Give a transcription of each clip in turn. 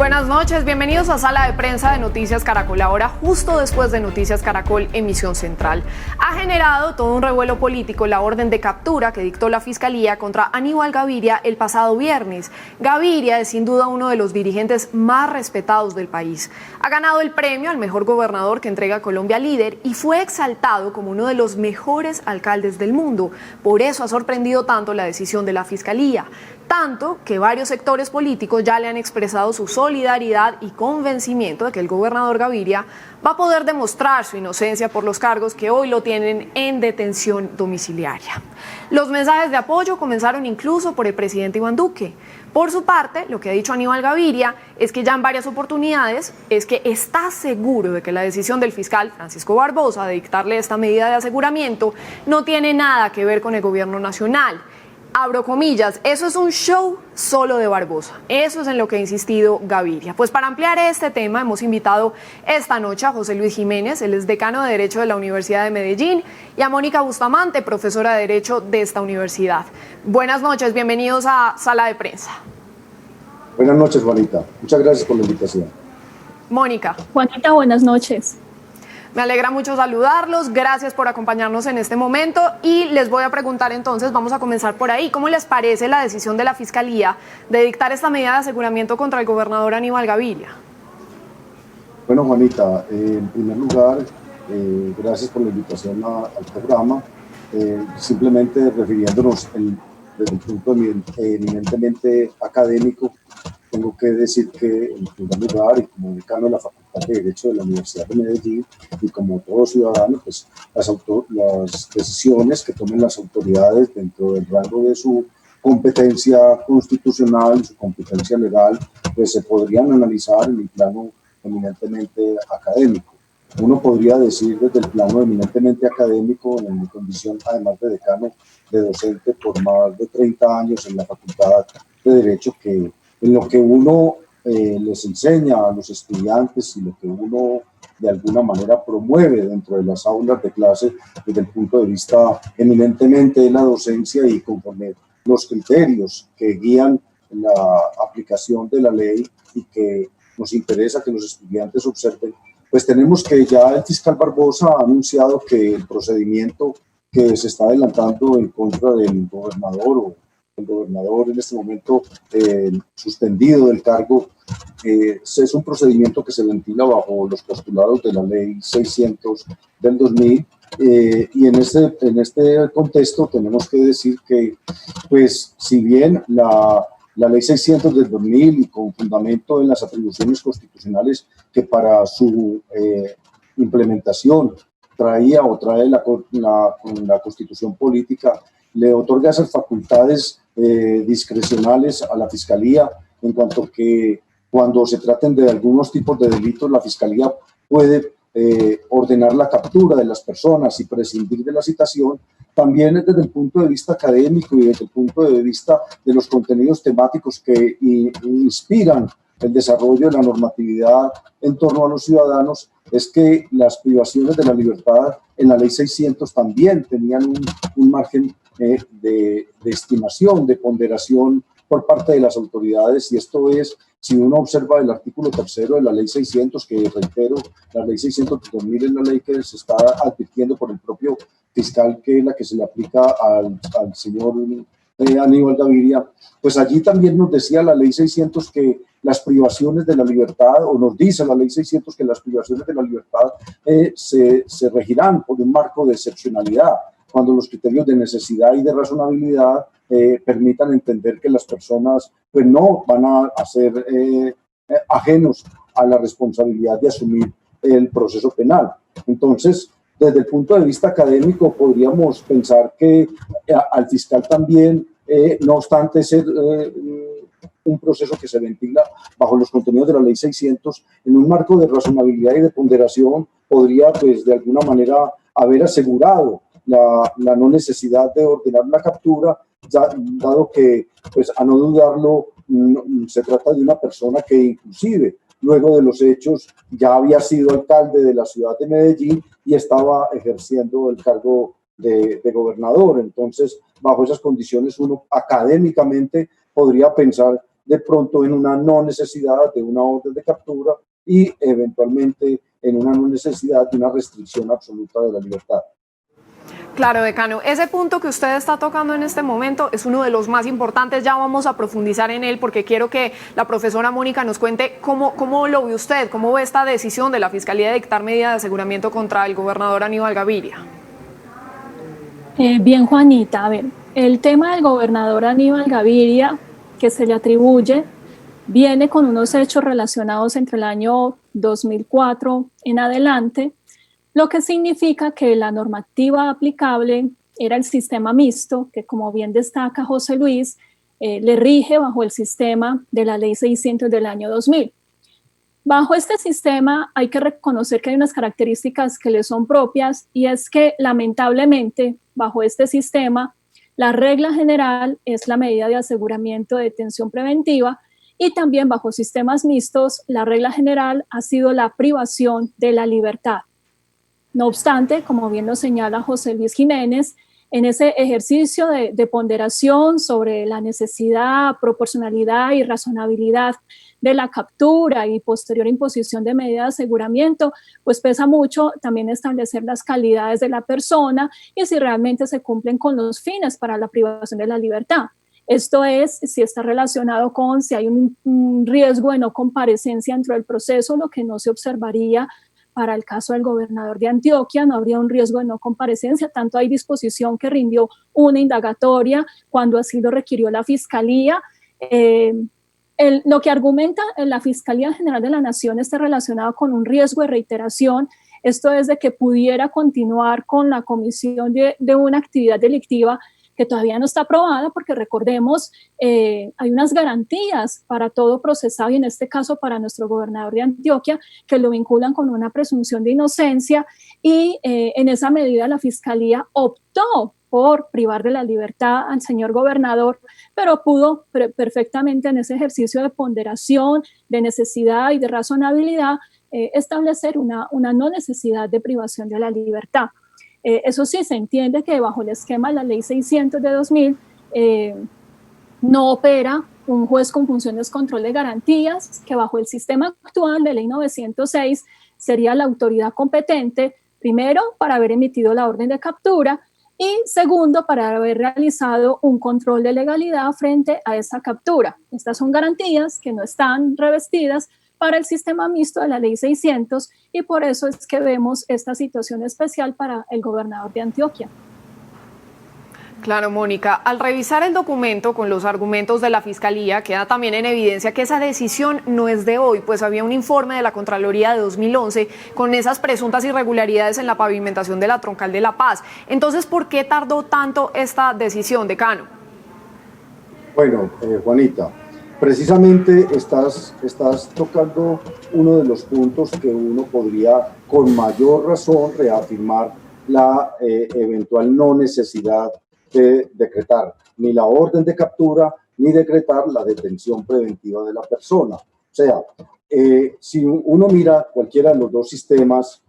Buenas noches, bienvenidos a Sala de Prensa de Noticias Caracol. Ahora, justo después de Noticias Caracol, emisión central. Ha generado todo un revuelo político la orden de captura que dictó la Fiscalía contra Aníbal Gaviria el pasado viernes. Gaviria es sin duda uno de los dirigentes más respetados del país. Ha ganado el premio al mejor gobernador que entrega Colombia Líder y fue exaltado como uno de los mejores alcaldes del mundo. Por eso ha sorprendido tanto la decisión de la Fiscalía. Tanto que varios sectores políticos ya le han expresado su solidaridad y convencimiento de que el gobernador Gaviria va a poder demostrar su inocencia por los cargos que hoy lo tienen en detención domiciliaria. Los mensajes de apoyo comenzaron incluso por el presidente Iván Duque. Por su parte, lo que ha dicho Aníbal Gaviria es que ya en varias oportunidades es que está seguro de que la decisión del fiscal Francisco Barbosa de dictarle esta medida de aseguramiento no tiene nada que ver con el gobierno nacional. Abro comillas, eso es un show solo de Barbosa. Eso es en lo que ha insistido Gaviria. Pues para ampliar este tema hemos invitado esta noche a José Luis Jiménez, él es decano de Derecho de la Universidad de Medellín, y a Mónica Bustamante, profesora de Derecho de esta universidad. Buenas noches, bienvenidos a Sala de Prensa. Buenas noches, Juanita. Muchas gracias por la invitación. Mónica. Juanita, buenas noches. Me alegra mucho saludarlos, gracias por acompañarnos en este momento y les voy a preguntar entonces, vamos a comenzar por ahí, ¿cómo les parece la decisión de la Fiscalía de dictar esta medida de aseguramiento contra el gobernador Aníbal Gaviria? Bueno, Juanita, en primer lugar, gracias por la invitación al programa, simplemente refiriéndonos desde un punto eminentemente académico, tengo que decir que en primer lugar y como decano de la Facultad de Derecho de la Universidad de Medellín y como todo ciudadano, pues las decisiones que tomen las autoridades dentro del rango de su competencia constitucional y su competencia legal, pues se podrían analizar en el plano eminentemente académico. Uno podría decir desde el plano eminentemente académico, en mi condición además de decano, de docente por más de 30 años en la Facultad de Derecho, que en lo que uno les enseña a los estudiantes y lo que uno de alguna manera promueve dentro de las aulas de clase desde el punto de vista eminentemente de la docencia y conforme los criterios que guían la aplicación de la ley y que nos interesa que los estudiantes observen, pues tenemos que ya el fiscal Barbosa ha anunciado que el procedimiento que se está adelantando en contra del gobernador o el gobernador en este momento suspendido del cargo, es un procedimiento que se ventila bajo los postulados de la ley 600 del 2000 y en este contexto tenemos que decir que, pues, si bien la ley 600 del 2000 y con fundamento en las atribuciones constitucionales que para su implementación traía o trae la Constitución política, le otorga esas facultades discrecionales a la Fiscalía en cuanto que cuando se traten de algunos tipos de delitos, la Fiscalía puede ordenar la captura de las personas y prescindir de la citación. También desde el punto de vista académico y desde el punto de vista de los contenidos temáticos que inspiran el desarrollo de la normatividad en torno a los ciudadanos, es que las privaciones de la libertad en la ley 600 también tenían un margen de estimación, de ponderación por parte de las autoridades, y esto es, si uno observa el artículo 3 de la ley 600, que reitero, la ley 600 de 2000 es la ley que se está advirtiendo por el propio fiscal, que es la que se le aplica al señor Aníbal Gaviria, pues allí también nos decía la ley 600 que las privaciones de la libertad, o nos dice la ley 600 que las privaciones de la libertad se regirán por un marco de excepcionalidad, cuando los criterios de necesidad y de razonabilidad permitan entender que las personas pues no van a ser ajenos a la responsabilidad de asumir el proceso penal. Entonces, desde el punto de vista académico, podríamos pensar que al fiscal también, no obstante ser un proceso que se ventila bajo los contenidos de la ley 600, en un marco de razonabilidad y de ponderación, podría, pues, de alguna manera haber asegurado la no necesidad de ordenar la captura, dado que, pues, a no dudarlo, se trata de una persona que inclusive luego de los hechos ya había sido alcalde de la ciudad de Medellín y estaba ejerciendo el cargo de gobernador. Entonces, bajo esas condiciones, uno académicamente podría pensar de pronto en una no necesidad de una orden de captura y eventualmente en una no necesidad de una restricción absoluta de la libertad. Claro, decano, ese punto que usted está tocando en este momento es uno de los más importantes, ya vamos a profundizar en él porque quiero que la profesora Mónica nos cuente cómo lo ve usted, cómo ve esta decisión de la Fiscalía de dictar medida de aseguramiento contra el gobernador Aníbal Gaviria. Bien, Juanita, a ver, el tema del gobernador Aníbal Gaviria, que se le atribuye, viene con unos hechos relacionados entre el año 2004 en adelante, lo que significa que la normativa aplicable era el sistema mixto, que como bien destaca José Luis, le rige bajo el sistema de la Ley 600 del año 2000. Bajo este sistema hay que reconocer que hay unas características que le son propias y es que lamentablemente bajo este sistema la regla general es la medida de aseguramiento de detención preventiva y también bajo sistemas mixtos la regla general ha sido la privación de la libertad. No obstante, como bien lo señala José Luis Jiménez, en ese ejercicio de ponderación sobre la necesidad, proporcionalidad y razonabilidad de la captura y posterior imposición de medida de aseguramiento, pues pesa mucho también establecer las calidades de la persona y si realmente se cumplen con los fines para la privación de la libertad. Esto es, si está relacionado con si hay un riesgo de no comparecencia dentro del proceso, lo que no se observaría para el caso del gobernador de Antioquia, no habría un riesgo de no comparecencia, tanto hay disposición que rindió una indagatoria cuando así lo requirió la Fiscalía. Lo que argumenta la Fiscalía General de la Nación está relacionado con un riesgo de reiteración, esto es de que pudiera continuar con la comisión de una actividad delictiva que todavía no está aprobada, porque recordemos, hay unas garantías para todo procesado y en este caso para nuestro gobernador de Antioquia, que lo vinculan con una presunción de inocencia y en esa medida la Fiscalía optó por privar de la libertad al señor gobernador, pero pudo perfectamente en ese ejercicio de ponderación, de necesidad y de razonabilidad establecer una no necesidad de privación de la libertad. Eso sí, se entiende que bajo el esquema de la Ley 600 de 2000 no opera un juez con funciones de control de garantías, que bajo el sistema actual de Ley 906 sería la autoridad competente, primero, para haber emitido la orden de captura y segundo, para haber realizado un control de legalidad frente a esa captura. Estas son garantías que no están revestidas para el sistema mixto de la Ley 600 y por eso es que vemos esta situación especial para el gobernador de Antioquia. Claro, Mónica, al revisar el documento con los argumentos de la Fiscalía, queda también en evidencia que esa decisión no es de hoy, pues había un informe de la Contraloría de 2011 con esas presuntas irregularidades en la pavimentación de la Troncal de La Paz. Entonces, ¿por qué tardó tanto esta decisión, decano? Bueno, Juanita, precisamente estás tocando uno de los puntos que uno podría con mayor razón reafirmar la eventual no necesidad de decretar ni la orden de captura ni decretar la detención preventiva de la persona. O sea, si uno mira cualquiera de los dos sistemas,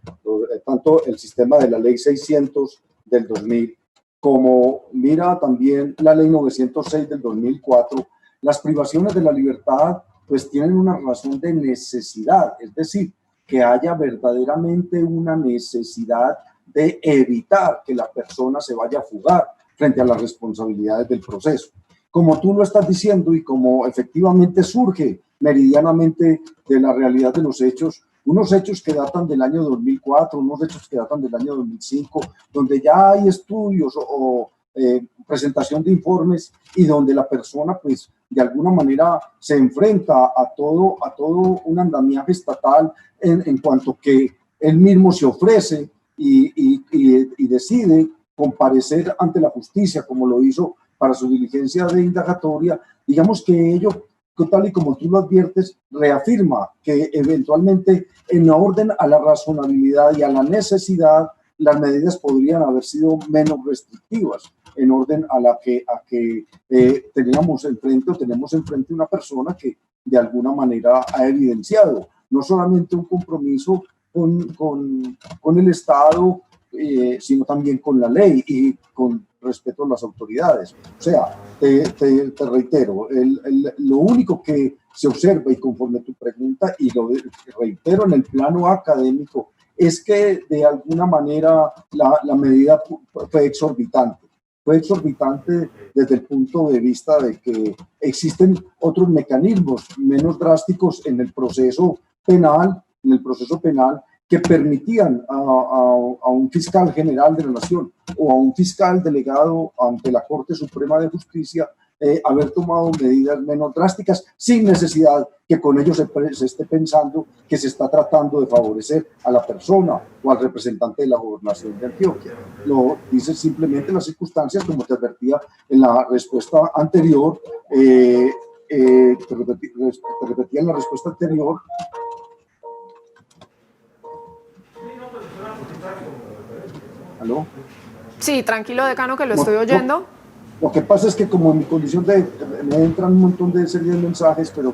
tanto el sistema de la Ley 600 del 2000 como mira también la Ley 906 del 2004, las privaciones de la libertad pues tienen una razón de necesidad, es decir, que haya verdaderamente una necesidad de evitar que la persona se vaya a fugar frente a las responsabilidades del proceso. Como tú lo estás diciendo y como efectivamente surge meridianamente de la realidad de los hechos, unos hechos que datan del año 2004, unos hechos que datan del año 2005, donde ya hay estudios o presentación de informes y donde la persona pues de alguna manera se enfrenta a todo un andamiaje estatal en cuanto que él mismo se ofrece y decide comparecer ante la justicia como lo hizo para su diligencia de indagatoria. Digamos que ello, tal y como tú lo adviertes, reafirma que eventualmente en orden a la razonabilidad y a la necesidad, las medidas podrían haber sido menos restrictivas en orden a la que tenemos enfrente una persona que de alguna manera ha evidenciado no solamente un compromiso con el Estado, sino también con la ley y con respeto a las autoridades. O sea, te reitero, lo único que se observa, y conforme tu pregunta, y lo reitero en el plano académico, es que de alguna manera la medida fue exorbitante. Fue exorbitante desde el punto de vista de que existen otros mecanismos menos drásticos en el proceso penal, que permitían a un fiscal general de la Nación o a un fiscal delegado ante la Corte Suprema de Justicia haber tomado medidas menos drásticas sin necesidad que con ello se esté pensando que se está tratando de favorecer a la persona o al representante de la gobernación de Antioquia. Lo dice simplemente las circunstancias, como te advertía en la respuesta anterior, te repetía en la respuesta anterior. ¿Aló? Sí, tranquilo, decano, que lo estoy oyendo. Lo que pasa es que como en mi condición me entran un montón de serie de mensajes, pero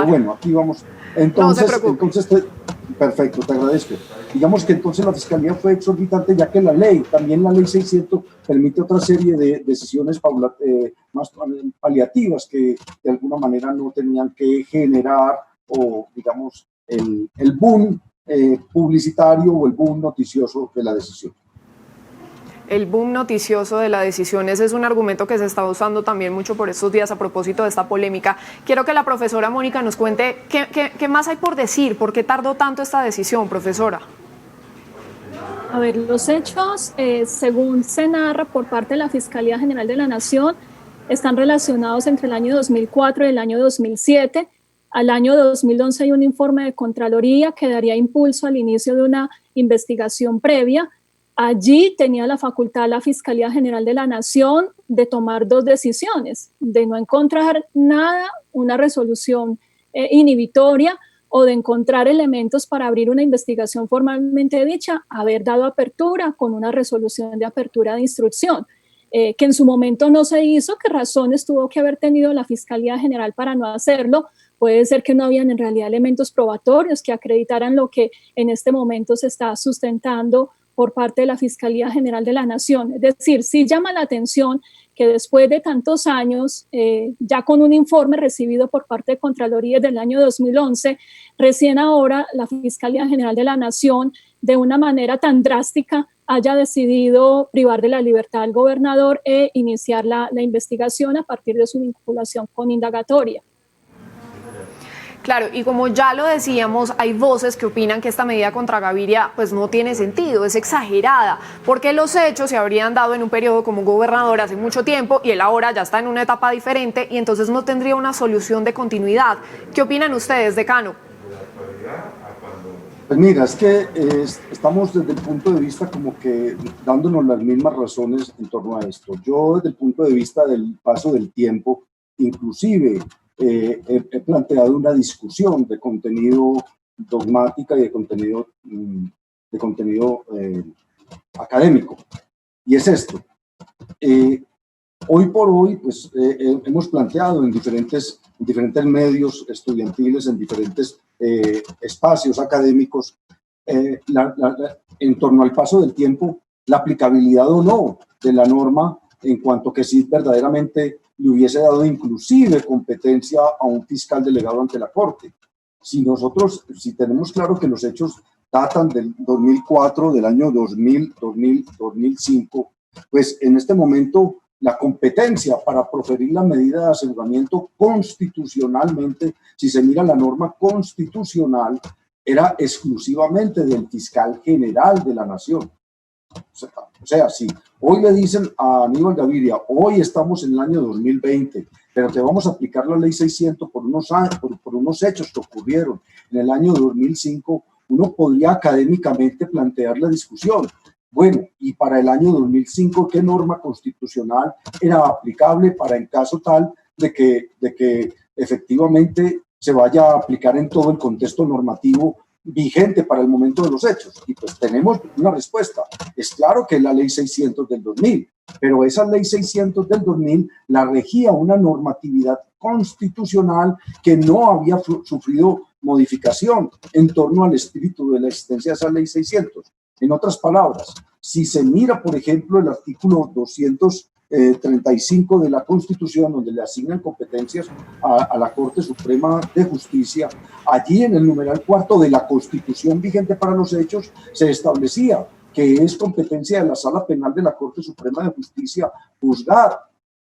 bueno, aquí vamos. Entonces, no se preocupe. Perfecto, te agradezco. Digamos que entonces la Fiscalía fue exorbitante, ya que también la ley 600 permite otra serie de decisiones más paliativas que de alguna manera no tenían que generar, o digamos, el boom publicitario o el boom noticioso de la decisión. El boom noticioso de la decisión, ese es un argumento que se está usando también mucho por estos días a propósito de esta polémica. Quiero que la profesora Mónica nos cuente qué más hay por decir, por qué tardó tanto esta decisión, profesora. A ver, los hechos, según se narra por parte de la Fiscalía General de la Nación, están relacionados entre el año 2004 y el año 2007. Al año 2011 hay un informe de Contraloría que daría impulso al inicio de una investigación previa. Allí tenía la facultad la Fiscalía General de la Nación de tomar dos decisiones, de no encontrar nada, una resolución inhibitoria, o de encontrar elementos para abrir una investigación formalmente dicha, haber dado apertura con una resolución de apertura de instrucción, que en su momento no se hizo. ¿Qué razones tuvo que haber tenido la Fiscalía General para no hacerlo? Puede ser que no habían en realidad elementos probatorios que acreditaran lo que en este momento se está sustentando por parte de la Fiscalía General de la Nación. Es decir, sí llama la atención que después de tantos años, ya con un informe recibido por parte de Contraloría del año 2011, recién ahora la Fiscalía General de la Nación, de una manera tan drástica, haya decidido privar de la libertad al gobernador e iniciar la investigación a partir de su vinculación con indagatoria. Claro, y como ya lo decíamos, hay voces que opinan que esta medida contra Gaviria pues no tiene sentido, es exagerada, porque los hechos se habrían dado en un periodo como gobernador hace mucho tiempo y él ahora ya está en una etapa diferente y entonces no tendría una solución de continuidad. ¿Qué opinan ustedes, decano? Pues mira, es que estamos desde el punto de vista como que dándonos las mismas razones en torno a esto. Yo desde el punto de vista del paso del tiempo, inclusive he planteado una discusión de contenido dogmática y de contenido académico. Y es esto. Hoy por hoy, pues, hemos planteado en diferentes medios estudiantiles, en diferentes espacios académicos, en torno al paso del tiempo, la aplicabilidad o no de la norma, en cuanto que si verdaderamente le hubiese dado inclusive competencia a un fiscal delegado ante la Corte. Si tenemos claro que los hechos datan del 2004, del año 2000, 2005, pues en este momento la competencia para proferir la medida de aseguramiento constitucionalmente, si se mira la norma constitucional, era exclusivamente del fiscal general de la Nación. O sea, si hoy le dicen a Aníbal Gaviria, hoy estamos en el año 2020, pero te vamos a aplicar la ley 600 por unos hechos que ocurrieron en el año 2005, uno podría académicamente plantear la discusión. Bueno, y para el año 2005, ¿qué norma constitucional era aplicable para en caso tal de que efectivamente se vaya a aplicar en todo el contexto normativo vigente para el momento de los hechos? Y pues tenemos una respuesta. Es claro que es la ley 600 del 2000, pero esa ley 600 del 2000 la regía una normatividad constitucional que no había sufrido modificación en torno al espíritu de la existencia de esa ley 600. En otras palabras, si se mira, por ejemplo, el artículo 200 35 de la Constitución, donde le asignan competencias a la Corte Suprema de Justicia, allí en el numeral 4 de la Constitución vigente para los hechos se establecía que es competencia de la Sala Penal de la Corte Suprema de Justicia juzgar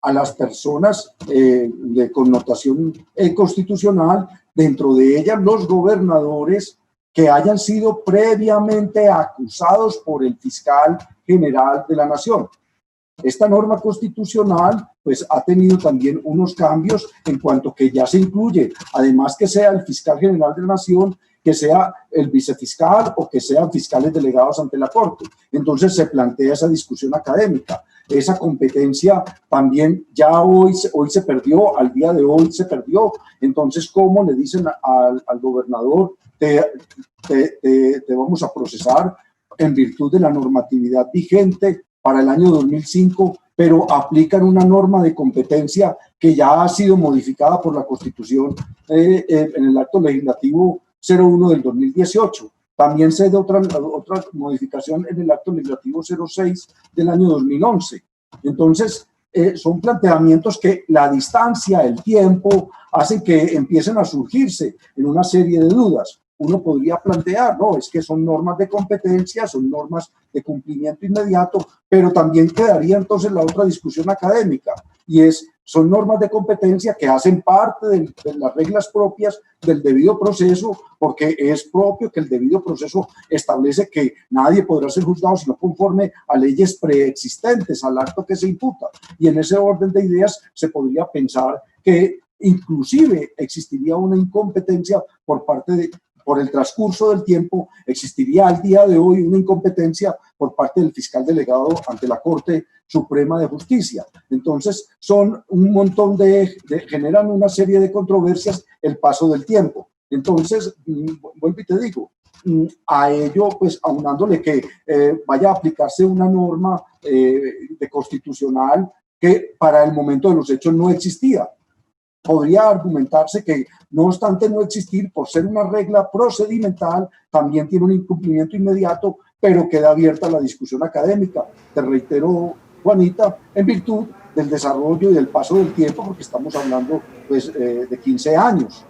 a las personas de connotación constitucional, dentro de ellas los gobernadores que hayan sido previamente acusados por el fiscal general de la Nación. Esta norma constitucional pues ha tenido también unos cambios en cuanto que ya se incluye, además que sea el fiscal general de la Nación, que sea el vicefiscal o que sean fiscales delegados ante la Corte. Entonces se plantea esa discusión académica. Esa competencia también ya hoy se perdió, al día de hoy se perdió. Entonces, ¿cómo le dicen al gobernador, te vamos a procesar en virtud de la normatividad vigente para el año 2005, pero aplican una norma de competencia que ya ha sido modificada por la Constitución en el acto legislativo 01 del 2018? También se da otra modificación en el acto legislativo 06 del año 2011. Entonces, son planteamientos que la distancia, el tiempo, hacen que empiecen a surgirse en una serie de dudas. Uno podría plantear, no, es que son normas de competencia, son normas de cumplimiento inmediato, pero también quedaría entonces la otra discusión académica, y son normas de competencia que hacen parte de las reglas propias del debido proceso, porque es propio que el debido proceso establece que nadie podrá ser juzgado sino conforme a leyes preexistentes al acto que se imputa. Y en ese orden de ideas se podría pensar que inclusive existiría una incompetencia por el transcurso del tiempo, existiría al día de hoy una incompetencia por parte del fiscal delegado ante la Corte Suprema de Justicia. Entonces, son un montón generan una serie de controversias el paso del tiempo. Entonces, vuelvo y te digo, a ello, pues, aunándole que vaya a aplicarse una norma de constitucional que para el momento de los hechos no existía. Podría argumentarse que, no obstante no existir, por ser una regla procedimental, también tiene un incumplimiento inmediato, pero queda abierta la discusión académica. Te reitero, Juanita, en virtud del desarrollo y del paso del tiempo, porque estamos hablando pues, de 15 años.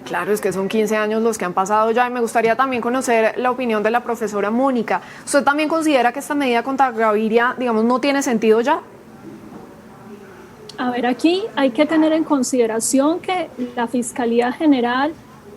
Claro, es que son 15 años los que han pasado ya, y me gustaría también conocer la opinión de la profesora Mónica. ¿Usted también considera que esta medida contra Gaviria, digamos, no tiene sentido ya? A ver, aquí hay que tener en consideración que la Fiscalía General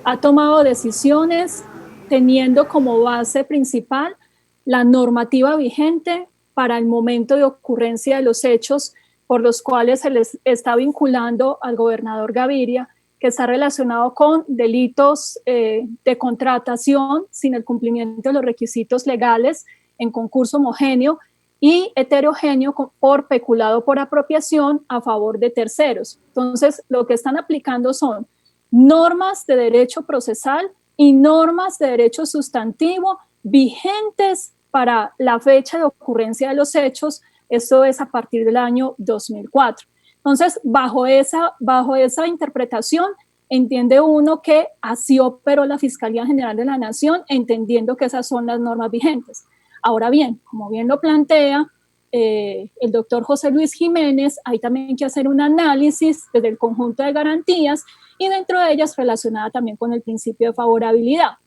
ha tomado decisiones teniendo como base principal la normativa vigente para el momento de ocurrencia de los hechos por los cuales se les está vinculando al gobernador Gaviria, que está relacionado con delitos de contratación sin el cumplimiento de los requisitos legales en concurso homogéneo y heterogéneo por peculado por apropiación a favor de terceros. Entonces, lo que están aplicando son normas de derecho procesal y normas de derecho sustantivo vigentes para la fecha de ocurrencia de los hechos. Esto es a partir del año 2004. Entonces, bajo esa interpretación, entiende uno que así operó la Fiscalía General de la Nación, entendiendo que esas son las normas vigentes. Ahora bien, como bien lo plantea el doctor José Luis Jiménez, hay también que hacer un análisis desde el conjunto de garantías y dentro de ellas relacionada también con el principio de favorabilidad.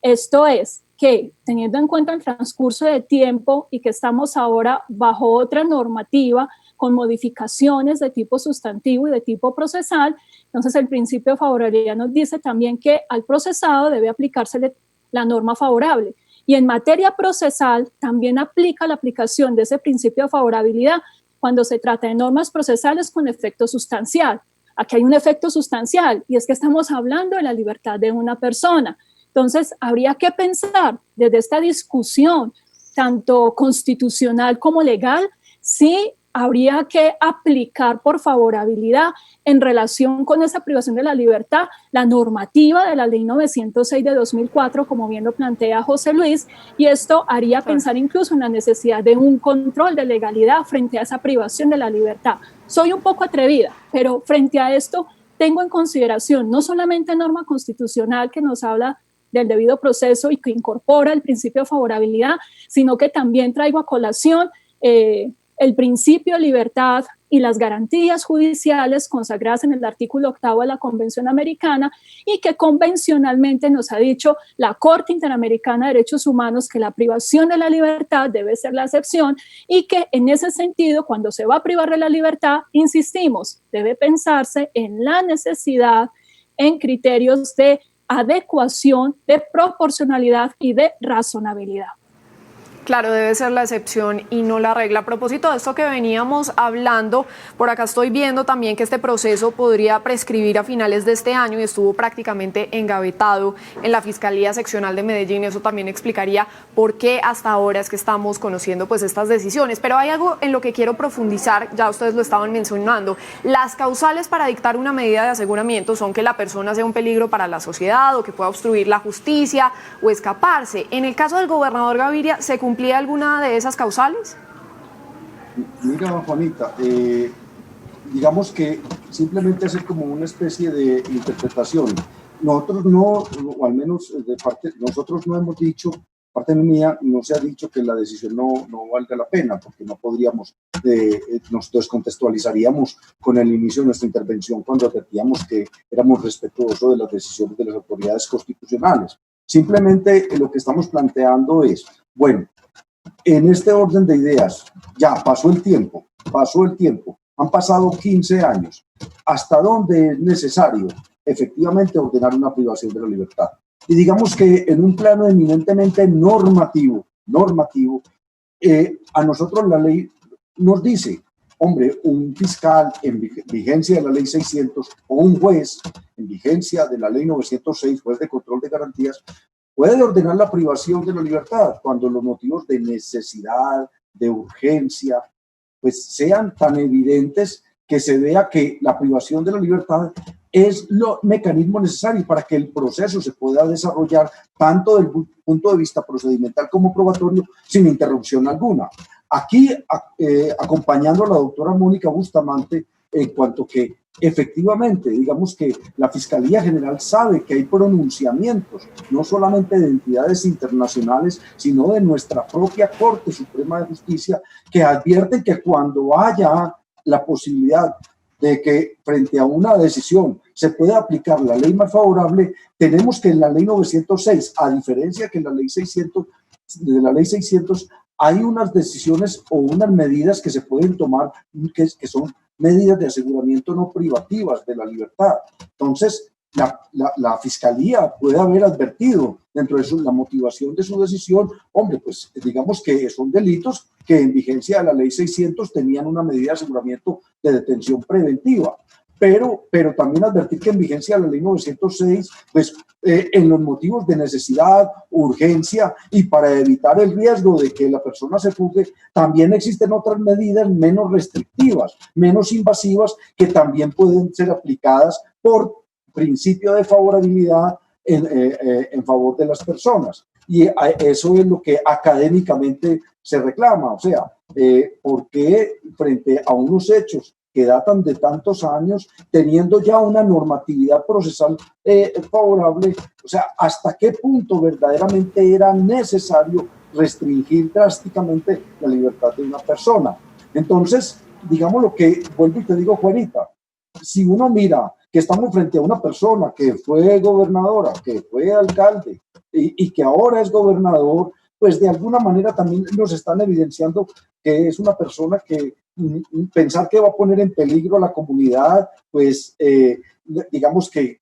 Esto es que, teniendo en cuenta el transcurso de tiempo y que estamos ahora bajo otra normativa con modificaciones de tipo sustantivo y de tipo procesal, entonces el principio de favorabilidad nos dice también que al procesado debe aplicársele la norma favorable. Y en materia procesal también aplica la aplicación de ese principio de favorabilidad cuando se trata de normas procesales con efecto sustancial. Aquí hay un efecto sustancial y es que estamos hablando de la libertad de una persona. Entonces, habría que pensar desde esta discusión, tanto constitucional como legal, si habría que aplicar por favorabilidad en relación con esa privación de la libertad la normativa de la Ley 906 de 2004, como bien lo plantea José Luis, y esto haría pensar incluso en la necesidad de un control de legalidad frente a esa privación de la libertad. Soy un poco atrevida, pero frente a esto tengo en consideración no solamente norma constitucional que nos habla del debido proceso y que incorpora el principio de favorabilidad, sino que también traigo a colación el principio de libertad y las garantías judiciales consagradas en el artículo 8 de la Convención Americana, y que convencionalmente nos ha dicho la Corte Interamericana de Derechos Humanos que la privación de la libertad debe ser la excepción, y que en ese sentido, cuando se va a privar de la libertad, insistimos, debe pensarse en la necesidad, en criterios de adecuación, de proporcionalidad y de razonabilidad. Claro, debe ser la excepción y no la regla. A propósito de esto que veníamos hablando, por acá estoy viendo también que este proceso podría prescribir a finales de este año y estuvo prácticamente engavetado en la Fiscalía Seccional de Medellín. Eso también explicaría por qué hasta ahora es que estamos conociendo pues estas decisiones. Pero hay algo en lo que quiero profundizar, ya ustedes lo estaban mencionando. Las causales para dictar una medida de aseguramiento son que la persona sea un peligro para la sociedad o que pueda obstruir la justicia o escaparse. En el caso del gobernador Gaviria, ¿se cumplía alguna de esas causales? Mira, Juanita, digamos que simplemente hacer como una especie de interpretación. Nosotros no, o al menos de parte, nosotros no hemos dicho, parte mía, no se ha dicho que la decisión no valga la pena, porque no podríamos, nos descontextualizaríamos con el inicio de nuestra intervención cuando advertíamos que éramos respetuosos de las decisiones de las autoridades constitucionales. Simplemente lo que estamos planteando es, bueno, en este orden de ideas, ya pasó el tiempo, han pasado 15 años. ¿Hasta dónde es necesario efectivamente ordenar una privación de la libertad? Y digamos que en un plano eminentemente normativo, a nosotros la ley nos dice, hombre, un fiscal en vigencia de la ley 600 o un juez en vigencia de la ley 906, juez de control de garantías, puede ordenar la privación de la libertad cuando los motivos de necesidad, de urgencia, pues sean tan evidentes que se vea que la privación de la libertad es el mecanismo necesario para que el proceso se pueda desarrollar tanto desde el punto de vista procedimental como probatorio sin interrupción alguna. Aquí, acompañando a la doctora Mónica Bustamante, en cuanto que efectivamente, digamos que la Fiscalía General sabe que hay pronunciamientos, no solamente de entidades internacionales, sino de nuestra propia Corte Suprema de Justicia, que advierten que cuando haya la posibilidad de que frente a una decisión se pueda aplicar la ley más favorable, tenemos que en la ley 906, a diferencia que en la ley 600, de la ley 600, hay unas decisiones o unas medidas que se pueden tomar que son medidas de aseguramiento no privativas de la libertad. Entonces, la Fiscalía puede haber advertido dentro de la motivación de su decisión, hombre, pues digamos que son delitos que en vigencia de la ley 600 tenían una medida de aseguramiento de detención preventiva, pero también advertir que en vigencia de la ley 906, pues en los motivos de necesidad, urgencia y para evitar el riesgo de que la persona se fugue, también existen otras medidas menos restrictivas, menos invasivas, que también pueden ser aplicadas por principio de favorabilidad en favor de las personas. Y eso es lo que académicamente se reclama. O sea, ¿por qué frente a unos hechos que datan de tantos años, teniendo ya una normatividad procesal favorable, o sea, hasta qué punto verdaderamente era necesario restringir drásticamente la libertad de una persona? Entonces, digamos lo que vuelvo y te digo, Juanita, si uno mira que estamos frente a una persona que fue gobernadora, que fue alcalde y que ahora es gobernador, pues de alguna manera también nos están evidenciando que es una persona que pensar que va a poner en peligro a la comunidad, pues digamos que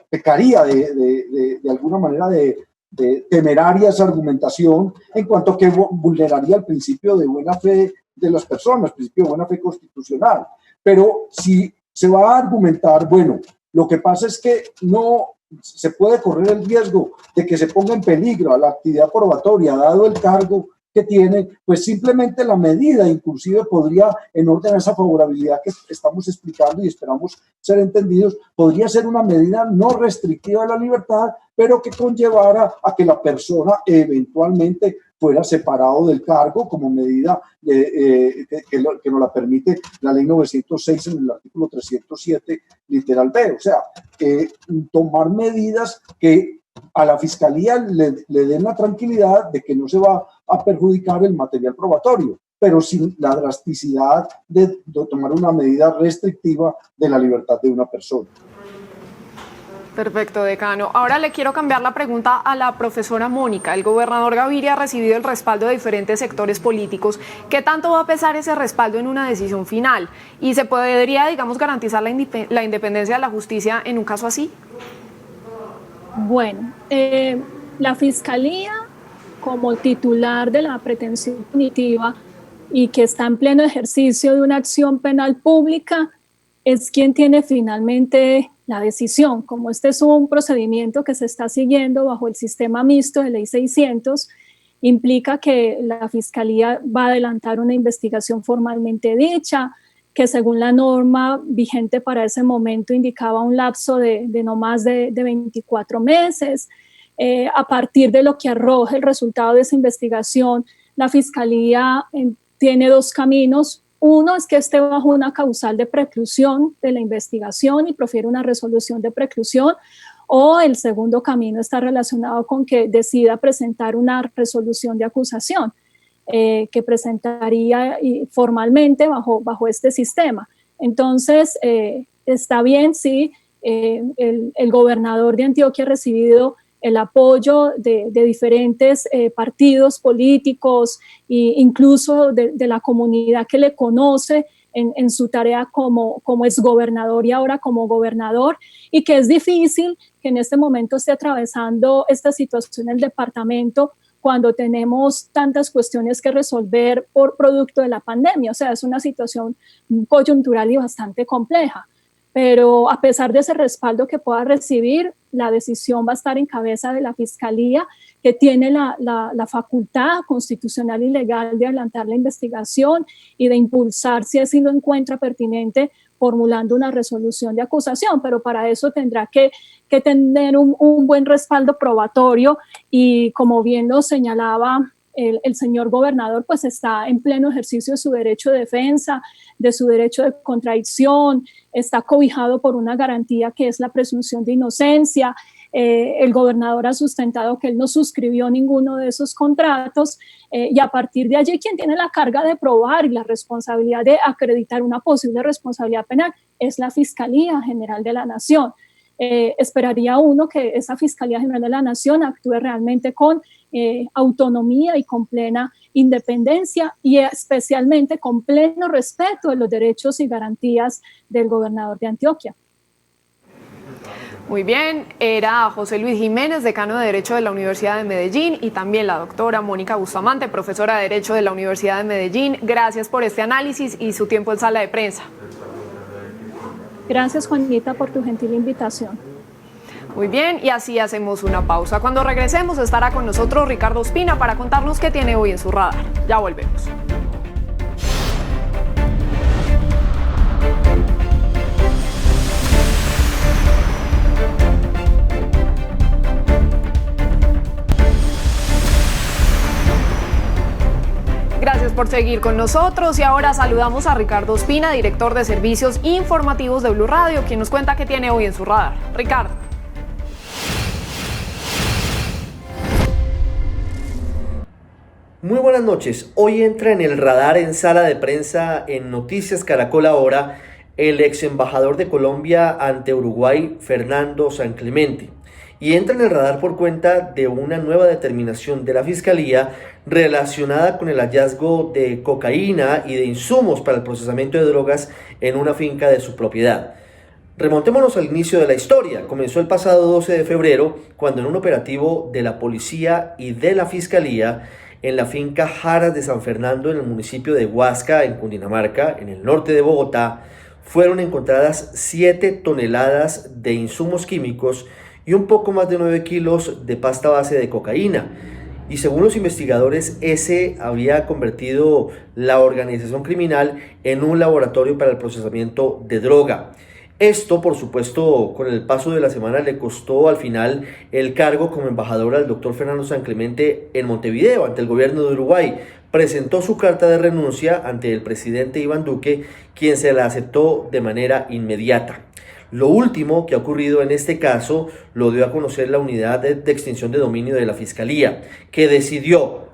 pecaría de alguna manera de temeraria esa argumentación, en cuanto que vulneraría el principio de buena fe de las personas, principio de buena fe constitucional. Pero si se va a argumentar, bueno, lo que pasa es que no se puede correr el riesgo de que se ponga en peligro a la actividad probatoria, dado el cargo que tiene, pues simplemente la medida inclusive podría, en orden a esa favorabilidad que estamos explicando y esperamos ser entendidos, podría ser una medida no restrictiva de la libertad, pero que conllevara a que la persona eventualmente fuera separado del cargo como medida que nos la permite la ley 906 en el artículo 307, literal B. O sea, tomar medidas que a la Fiscalía le den la tranquilidad de que no se va a perjudicar el material probatorio. pero sin la drasticidad de tomar una medida restrictiva de la libertad de una persona. Perfecto, decano. Ahora le quiero cambiar la pregunta a la profesora Mónica. El gobernador Gaviria ha recibido el respaldo de diferentes sectores políticos. ¿Qué tanto va a pesar ese respaldo en una decisión final? ¿Y se podría, digamos, garantizar la independencia de la justicia en un caso así? Bueno, la Fiscalía, como titular de la pretensión punitiva y que está en pleno ejercicio de una acción penal pública, es quien tiene finalmente la decisión. Como este es un procedimiento que se está siguiendo bajo el sistema mixto de ley 600, implica que la Fiscalía va a adelantar una investigación formalmente dicha, que según la norma vigente para ese momento indicaba un lapso de no más de 24 meses. A partir de lo que arroje el resultado de esa investigación, la Fiscalía tiene dos caminos. Uno es que esté bajo una causal de preclusión de la investigación y profiere una resolución de preclusión, o el segundo camino está relacionado con que decida presentar una resolución de acusación que presentaría formalmente bajo este sistema. Entonces, está bien si el gobernador de Antioquia ha recibido el apoyo de diferentes partidos políticos e incluso de la comunidad que le conoce en su tarea como exgobernador y ahora como gobernador, y que es difícil que en este momento esté atravesando esta situación el departamento cuando tenemos tantas cuestiones que resolver por producto de la pandemia. O sea, es una situación coyuntural y bastante compleja. Pero a pesar de ese respaldo que pueda recibir, la decisión va a estar en cabeza de la Fiscalía, que tiene la facultad constitucional y legal de adelantar la investigación y de impulsar, si así lo encuentra pertinente, formulando una resolución de acusación, pero para eso tendrá que tener un buen respaldo probatorio y, como bien lo señalaba el señor gobernador, pues está en pleno ejercicio de su derecho de defensa, de su derecho de contradicción, está cobijado por una garantía que es la presunción de inocencia. El gobernador ha sustentado que él no suscribió ninguno de esos contratos y a partir de allí quien tiene la carga de probar y la responsabilidad de acreditar una posible responsabilidad penal es la Fiscalía General de la Nación. Esperaría uno que esa Fiscalía General de la Nación actúe realmente con autonomía y con plena independencia y especialmente con pleno respeto de los derechos y garantías del gobernador de Antioquia. Muy bien, era José Luis Jiménez, decano de Derecho de la Universidad de Medellín, y también la doctora Mónica Bustamante, profesora de Derecho de la Universidad de Medellín. Gracias por este análisis y su tiempo en sala de prensa. Gracias, Juanita, por tu gentil invitación. Muy bien, y así hacemos una pausa. Cuando regresemos estará con nosotros Ricardo Ospina para contarnos qué tiene hoy en su radar. Ya volvemos. Gracias por seguir con nosotros y ahora saludamos a Ricardo Ospina, director de Servicios Informativos de Blue Radio, quien nos cuenta qué tiene hoy en su radar. Ricardo. Muy buenas noches. Hoy entra en el radar en sala de prensa en Noticias Caracol Ahora el ex embajador de Colombia ante Uruguay, Fernando San Clemente. Y entra en el radar por cuenta de una nueva determinación de la Fiscalía relacionada con el hallazgo de cocaína y de insumos para el procesamiento de drogas en una finca de su propiedad. Remontémonos al inicio de la historia. Comenzó el pasado 12 de febrero, cuando en un operativo de la policía y de la Fiscalía en la finca Jaras de San Fernando, en el municipio de Huasca, en Cundinamarca, en el norte de Bogotá, fueron encontradas 7 toneladas de insumos químicos y un poco más de 9 kilos de pasta base de cocaína. Y según los investigadores, ese habría convertido la organización criminal en un laboratorio para el procesamiento de droga. Esto, por supuesto, con el paso de la semana le costó al final el cargo como embajador al doctor Fernando San Clemente en Montevideo, ante el gobierno de Uruguay. Presentó su carta de renuncia ante el presidente Iván Duque, quien se la aceptó de manera inmediata. Lo último que ha ocurrido en este caso lo dio a conocer la unidad de extinción de dominio de la Fiscalía, que decidió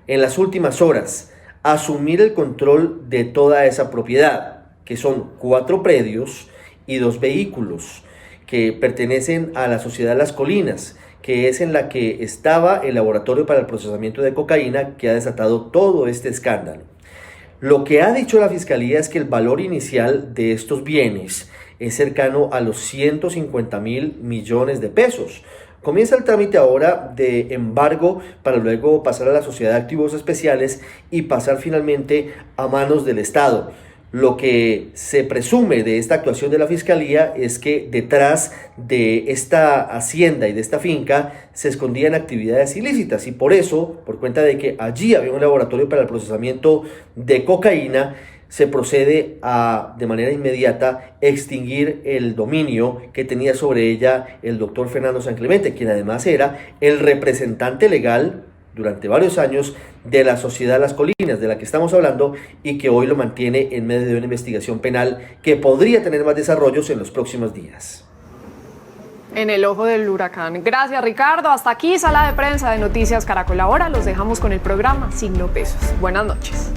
en las últimas horas asumir el control de toda esa propiedad, que son 4 predios y 2 vehículos que pertenecen a la sociedad Las Colinas, que es en la que estaba el laboratorio para el procesamiento de cocaína que ha desatado todo este escándalo. Lo que ha dicho la Fiscalía es que el valor inicial de estos bienes es cercano a los 150.000 millones de pesos. Comienza el trámite ahora de embargo para luego pasar a la Sociedad de Activos Especiales y pasar finalmente a manos del Estado. Lo que se presume de esta actuación de la Fiscalía es que detrás de esta hacienda y de esta finca se escondían actividades ilícitas y por eso, por cuenta de que allí había un laboratorio para el procesamiento de cocaína, se procede a, de manera inmediata, extinguir el dominio que tenía sobre ella el doctor Fernando San Clemente, quien además era el representante legal durante varios años de la sociedad Las Colinas, de la que estamos hablando, y que hoy lo mantiene en medio de una investigación penal que podría tener más desarrollos en los próximos días. En el ojo del huracán. Gracias, Ricardo. Hasta aquí, Sala de Prensa de Noticias Caracol. Ahora los dejamos con el programa Signo Pesos. Buenas noches.